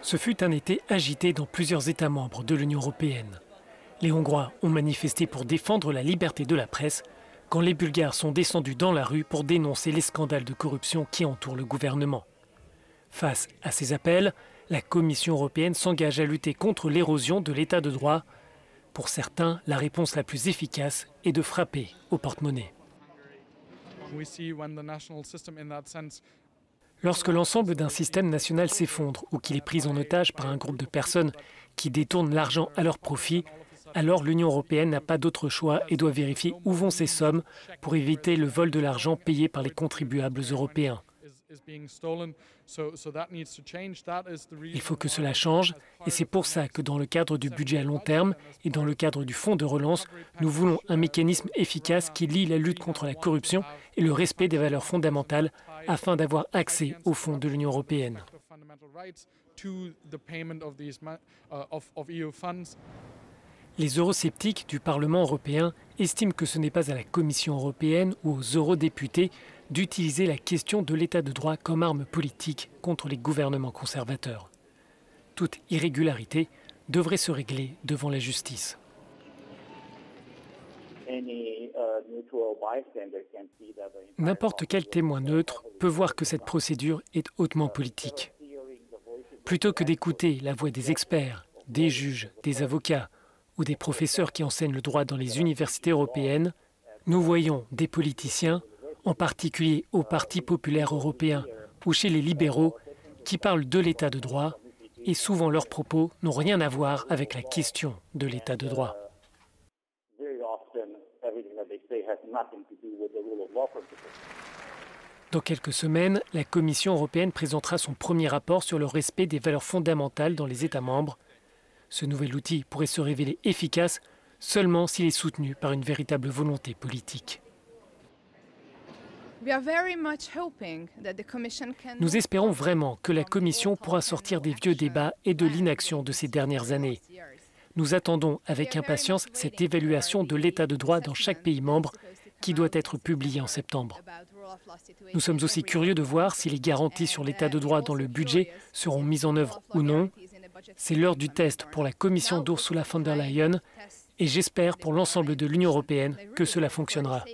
Ce fut un été agité dans plusieurs États membres de l'Union européenne. Les Hongrois ont manifesté pour défendre la liberté de la presse, quand les Bulgares sont descendus dans la rue pour dénoncer les scandales de corruption qui entourent le gouvernement. Face à ces appels, la Commission européenne s'engage à lutter contre l'érosion de l'état de droit. Pour certains, la réponse la plus efficace est de frapper au porte-monnaie. Lorsque l'ensemble d'un système national s'effondre ou qu'il est pris en otage par un groupe de personnes qui détournent l'argent à leur profit, alors l'Union européenne n'a pas d'autre choix et doit vérifier où vont ces sommes pour éviter le vol de l'argent payé par les contribuables européens. Il faut que cela change et c'est pour ça que dans le cadre du budget à long terme et dans le cadre du fonds de relance, nous voulons un mécanisme efficace qui lie la lutte contre la corruption et le respect des valeurs fondamentales afin d'avoir accès aux fonds de l'Union européenne. Les eurosceptiques du Parlement européen estiment que ce n'est pas à la Commission européenne ou aux eurodéputés d'utiliser la question de l'état de droit comme arme politique contre les gouvernements conservateurs. Toute irrégularité devrait se régler devant la justice. N'importe quel témoin neutre peut voir que cette procédure est hautement politique. Plutôt que d'écouter la voix des experts, des juges, des avocats ou des professeurs qui enseignent le droit dans les universités européennes, nous voyons des politiciens, en particulier au Parti populaire européen ou chez les libéraux, qui parlent de l'état de droit et souvent leurs propos n'ont rien à voir avec la question de l'état de droit. Dans quelques semaines, la Commission européenne présentera son premier rapport sur le respect des valeurs fondamentales dans les États membres. Ce nouvel outil pourrait se révéler efficace seulement s'il est soutenu par une véritable volonté politique. Nous espérons vraiment que la Commission pourra sortir des vieux débats et de l'inaction de ces dernières années. Nous attendons avec impatience cette évaluation de l'état de droit dans chaque pays membre qui doit être publiée en septembre. Nous sommes aussi curieux de voir si les garanties sur l'état de droit dans le budget seront mises en œuvre ou non. C'est l'heure du test pour la Commission d'Ursula von der Leyen et j'espère pour l'ensemble de l'Union européenne que cela fonctionnera.